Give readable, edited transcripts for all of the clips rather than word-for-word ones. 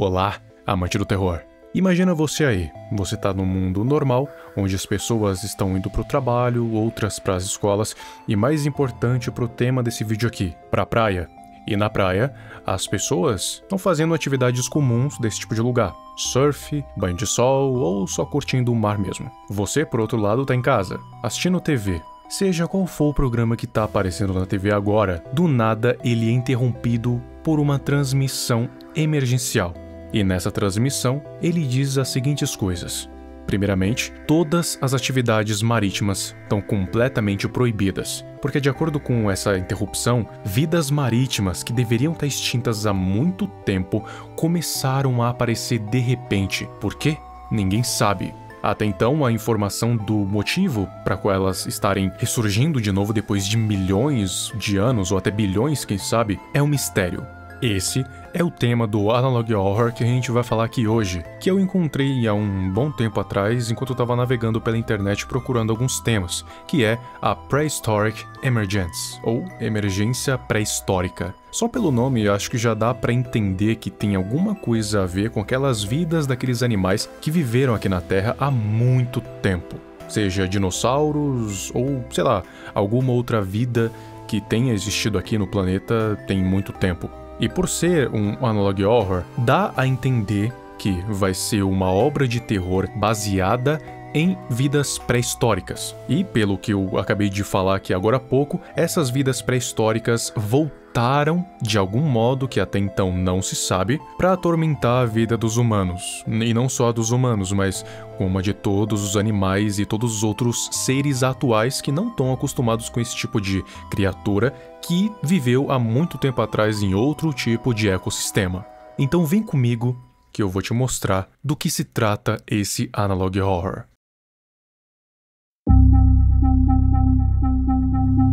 Olá, amante do terror. Imagina você aí, você tá num mundo normal, onde as pessoas estão indo pro trabalho, outras pras escolas, e mais importante pro tema desse vídeo aqui, pra praia. E na praia, as pessoas estão fazendo atividades comuns desse tipo de lugar. Surf, banho de sol ou só curtindo o mar mesmo. Você, por outro lado, tá em casa, assistindo TV. Seja qual for o programa que tá aparecendo na TV agora, do nada ele é interrompido por uma transmissão emergencial. E nessa transmissão, ele diz as seguintes coisas. Primeiramente, todas as atividades marítimas estão completamente proibidas, porque de acordo com essa interrupção, vidas marítimas que deveriam estar extintas há muito tempo começaram a aparecer de repente. Por quê? Ninguém sabe. Até então, a informação do motivo para qual elas estarem ressurgindo de novo depois de milhões de anos, ou até bilhões, quem sabe, é um mistério. Esse é o tema do Analog Horror que a gente vai falar aqui hoje, que eu encontrei há um bom tempo atrás enquanto eu estava navegando pela internet procurando alguns temas, que é a Prehistoric Emergence, ou Emergência Pré-Histórica. Só pelo nome acho que já dá para entender que tem alguma coisa a ver com aquelas vidas daqueles animais que viveram aqui na Terra há muito tempo. Seja dinossauros ou, sei lá, alguma outra vida que tenha existido aqui no planeta tem muito tempo. E por ser um analog horror, dá a entender que vai ser uma obra de terror baseada em vidas pré-históricas. E pelo que eu acabei de falar aqui agora há pouco, essas vidas pré-históricas voltaram de algum modo que até então não se sabe para atormentar a vida dos humanos. E não só a dos humanos, mas como a de todos os animais e todos os outros seres atuais que não estão acostumados com esse tipo de criatura que viveu há muito tempo atrás em outro tipo de ecossistema. Então vem comigo que eu vou te mostrar do que se trata esse analog horror.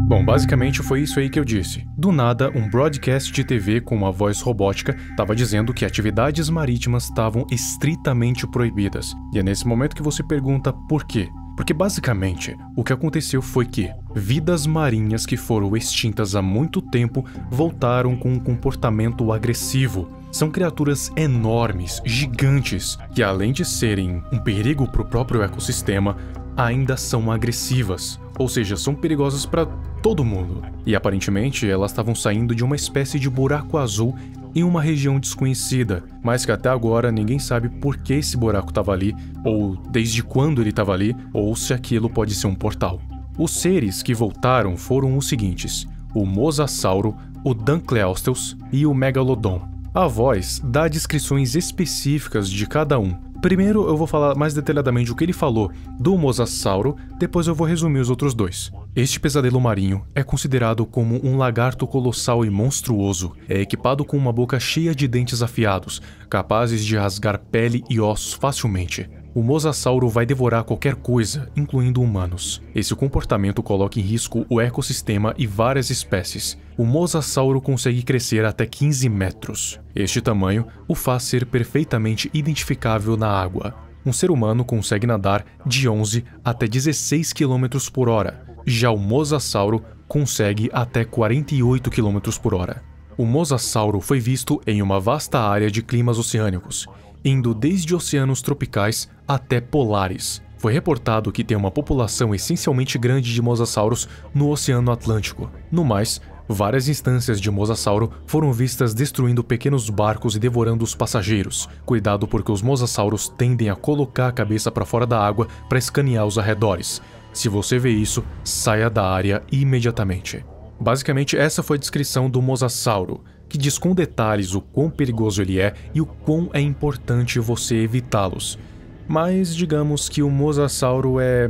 Bom, basicamente foi isso aí que eu disse. Do nada, um broadcast de TV com uma voz robótica estava dizendo que atividades marítimas estavam estritamente proibidas. E é nesse momento que você pergunta por quê? Porque basicamente, o que aconteceu foi que vidas marinhas que foram extintas há muito tempo voltaram com um comportamento agressivo. São criaturas enormes, gigantes, que além de serem um perigo para o próprio ecossistema, ainda são agressivas. Ou seja, são perigosas para todo mundo. E aparentemente elas estavam saindo de uma espécie de buraco azul em uma região desconhecida, mas que até agora ninguém sabe por que esse buraco estava ali, ou desde quando ele estava ali, ou se aquilo pode ser um portal. Os seres que voltaram foram os seguintes: o Mosasauro, o Dunkleosteus e o Megalodon. A voz dá descrições específicas de cada um. Primeiro eu vou falar mais detalhadamente o que ele falou do Mosasauro, depois eu vou resumir os outros dois. Este pesadelo marinho é considerado como um lagarto colossal e monstruoso. É equipado com uma boca cheia de dentes afiados, capazes de rasgar pele e ossos facilmente. O Mosasauro vai devorar qualquer coisa, incluindo humanos. Esse comportamento coloca em risco o ecossistema e várias espécies. O Mosasauro consegue crescer até 15 metros. Este tamanho o faz ser perfeitamente identificável na água. Um ser humano consegue nadar de 11 até 16 km por hora. Já o Mosasauro consegue até 48 km por hora. O Mosasauro foi visto em uma vasta área de climas oceânicos, indo desde oceanos tropicais até polares. Foi reportado que tem uma população essencialmente grande de mosasauros no Oceano Atlântico. No mais, várias instâncias de mosasauro foram vistas destruindo pequenos barcos e devorando os passageiros. Cuidado, porque os mosasauros tendem a colocar a cabeça para fora da água para escanear os arredores. Se você vê isso, saia da área imediatamente. Basicamente, essa foi a descrição do Mosasauro, que diz com detalhes o quão perigoso ele é e o quão é importante você evitá-los. Mas digamos que o Mosasauro é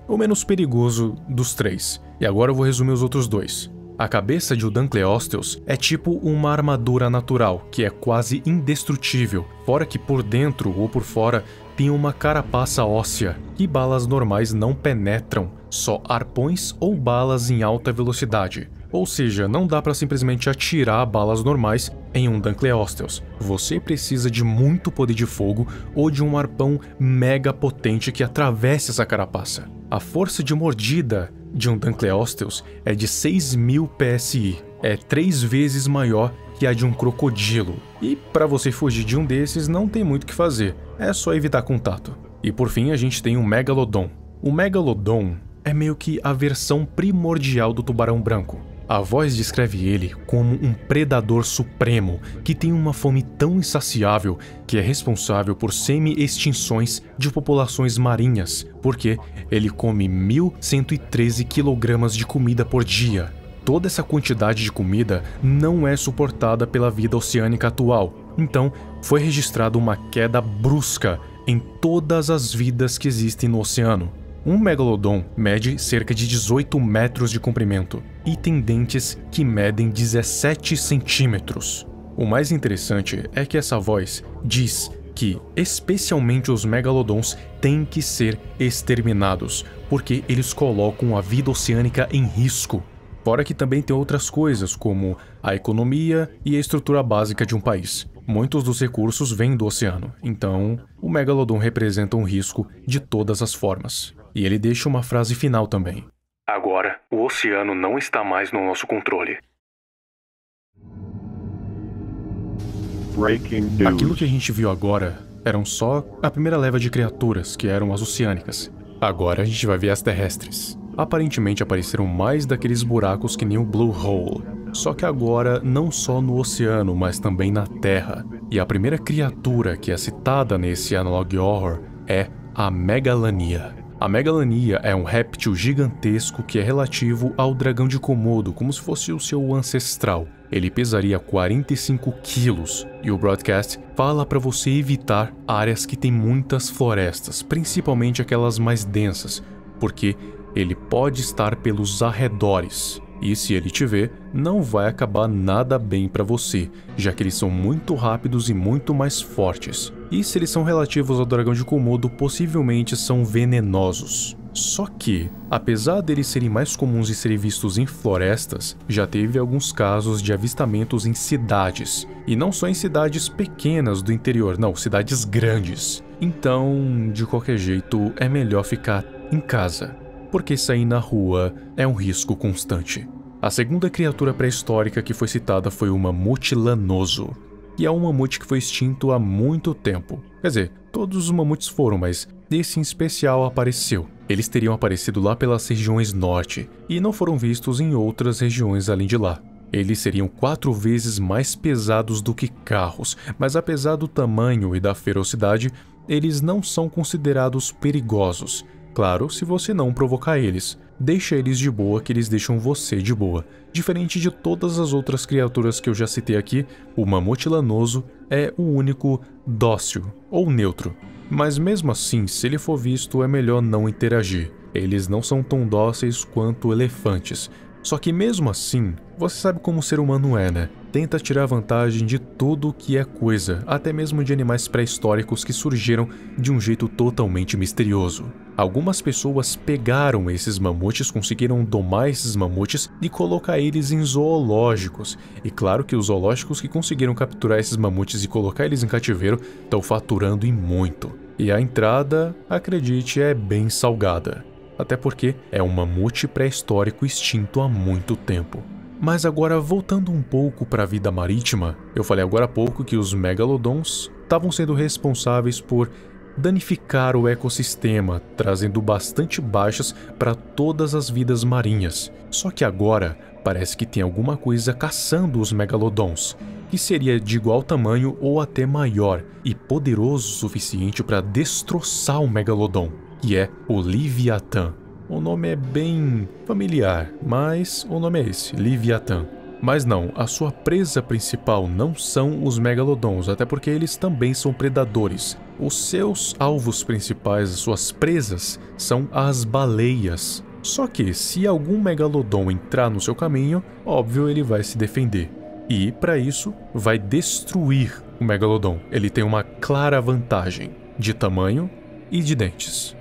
o menos perigoso dos três. E agora eu vou resumir os outros dois. A cabeça de Dunkleosteus é tipo uma armadura natural, que é quase indestrutível, fora que por dentro ou por fora tem uma carapaça óssea, que balas normais não penetram, só arpões ou balas em alta velocidade. Ou seja, não dá para simplesmente atirar balas normais em um Dunkleosteus. Você precisa de muito poder de fogo ou de um arpão mega potente que atravesse essa carapaça. A força de mordida de um Dunkleosteus é de 6.000 PSI. É 3 vezes maior que a de um crocodilo. E para você fugir de um desses não tem muito o que fazer, é só evitar contato. E por fim a gente tem o Megalodon. O Megalodon é meio que a versão primordial do tubarão branco. A voz descreve ele como um predador supremo que tem uma fome tão insaciável que é responsável por semi-extinções de populações marinhas, porque ele come 1.113 kg de comida por dia. Toda essa quantidade de comida não é suportada pela vida oceânica atual, então foi registrada uma queda brusca em todas as vidas que existem no oceano. Um megalodon mede cerca de 18 metros de comprimento e tem dentes que medem 17 centímetros. O mais interessante é que essa voz diz que, especialmente os megalodons, têm que ser exterminados, porque eles colocam a vida oceânica em risco. Fora que também tem outras coisas, como a economia e a estrutura básica de um país. Muitos dos recursos vêm do oceano, então o megalodon representa um risco de todas as formas. E ele deixa uma frase final também. Agora, o oceano não está mais no nosso controle. Aquilo que a gente viu agora eram só a primeira leva de criaturas, que eram as oceânicas. Agora a gente vai ver as terrestres. Aparentemente apareceram mais daqueles buracos que nem o Blue Hole. Só que agora não só no oceano, mas também na Terra. E a primeira criatura que é citada nesse Analog Horror é a Megalania. A Megalania é um réptil gigantesco que é relativo ao dragão de Komodo, como se fosse o seu ancestral. Ele pesaria 45 quilos, e o broadcast fala para você evitar áreas que têm muitas florestas, principalmente aquelas mais densas, porque ele pode estar pelos arredores. E se ele te ver, não vai acabar nada bem para você, já que eles são muito rápidos e muito mais fortes. E se eles são relativos ao dragão de Komodo, possivelmente são venenosos. Só que, apesar deles serem mais comuns de serem vistos em florestas, já teve alguns casos de avistamentos em cidades. E não só em cidades pequenas do interior, não, cidades grandes. Então, de qualquer jeito, é melhor ficar em casa, porque sair na rua é um risco constante. A segunda criatura pré-histórica que foi citada foi o mamute lanoso, que é um mamute que foi extinto há muito tempo. Quer dizer, todos os mamutes foram, mas esse em especial apareceu. Eles teriam aparecido lá pelas regiões norte, e não foram vistos em outras regiões além de lá. Eles seriam 4 vezes mais pesados do que carros, mas apesar do tamanho e da ferocidade, eles não são considerados perigosos. Claro, se você não provocar eles. Deixa eles de boa que eles deixam você de boa. Diferente de todas as outras criaturas que eu já citei aqui, o mamute lanoso é o único dócil ou neutro. Mas mesmo assim, se ele for visto, é melhor não interagir. Eles não são tão dóceis quanto elefantes. Só que mesmo assim, você sabe como o ser humano é, né? Tenta tirar vantagem de tudo que é coisa, até mesmo de animais pré-históricos que surgiram de um jeito totalmente misterioso. Algumas pessoas pegaram esses mamutes, conseguiram domar esses mamutes e colocar eles em zoológicos. E claro que os zoológicos que conseguiram capturar esses mamutes e colocar eles em cativeiro estão faturando em muito. E a entrada, acredite, é bem salgada. Até porque é um mamute pré-histórico extinto há muito tempo. Mas agora, voltando um pouco para a vida marítima, eu falei agora há pouco que os megalodons estavam sendo responsáveis por danificar o ecossistema, trazendo bastante baixas para todas as vidas marinhas. Só que agora parece que tem alguma coisa caçando os megalodons, que seria de igual tamanho ou até maior e poderoso o suficiente para destroçar o megalodon, que é o Leviatã. O nome é bem familiar, mas o nome é esse, Leviatã. Mas não, a sua presa principal não são os megalodons, até porque eles também são predadores. Os seus alvos principais, as suas presas, são as baleias. Só que se algum megalodon entrar no seu caminho, óbvio ele vai se defender. E, para isso, vai destruir o megalodon. Ele tem uma clara vantagem de tamanho e de dentes.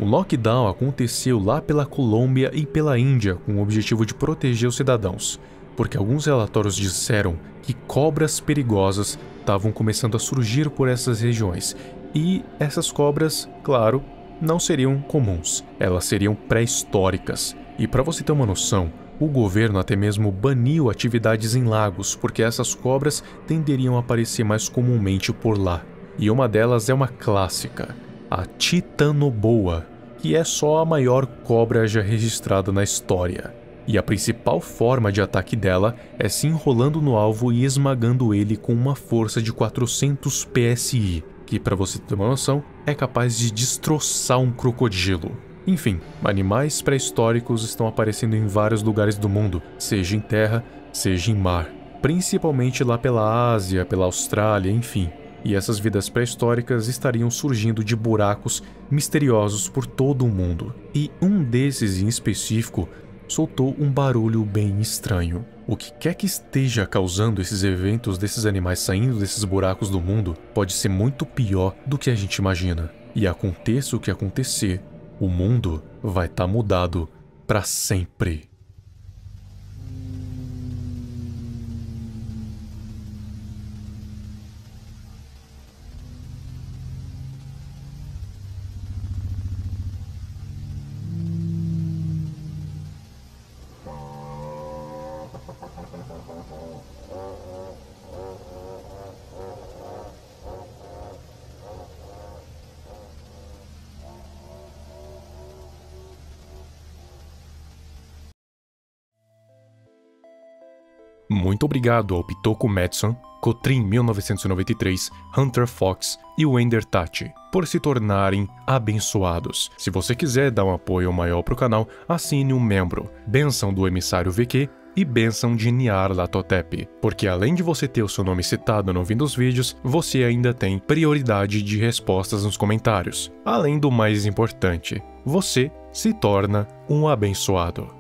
O lockdown aconteceu lá pela Colômbia e pela Índia com o objetivo de proteger os cidadãos, porque alguns relatórios disseram que cobras perigosas estavam começando a surgir por essas regiões. E essas cobras, claro, não seriam comuns, elas seriam pré-históricas. E para você ter uma noção, O governo até mesmo baniu atividades em lagos, porque essas cobras tenderiam a aparecer mais comumente por lá. E uma delas é uma clássica, a Titanoboa, que é só a maior cobra já registrada na história. E a principal forma de ataque dela é se enrolando no alvo e esmagando ele com uma força de 400 PSI, que, para você ter uma noção, é capaz de destroçar um crocodilo. Enfim, animais pré-históricos estão aparecendo em vários lugares do mundo, seja em terra, seja em mar, principalmente lá pela Ásia, pela Austrália, enfim. E essas vidas pré-históricas estariam surgindo de buracos misteriosos por todo o mundo. E um desses em específico soltou um barulho bem estranho. O que quer que esteja causando esses eventos desses animais saindo desses buracos do mundo pode ser muito pior do que a gente imagina. E aconteça o que acontecer, o mundo vai estar mudado para sempre. Muito obrigado ao Pitoco Madsen, Cotrim 1993, Hunter Fox e Wender Tati por se tornarem abençoados. Se você quiser dar um apoio maior para o canal, assine um membro, bênção do emissário VQ e bênção de Nyarlathotep, porque além de você ter o seu nome citado no fim dos vídeos, você ainda tem prioridade de respostas nos comentários. Além do mais importante, você se torna um abençoado.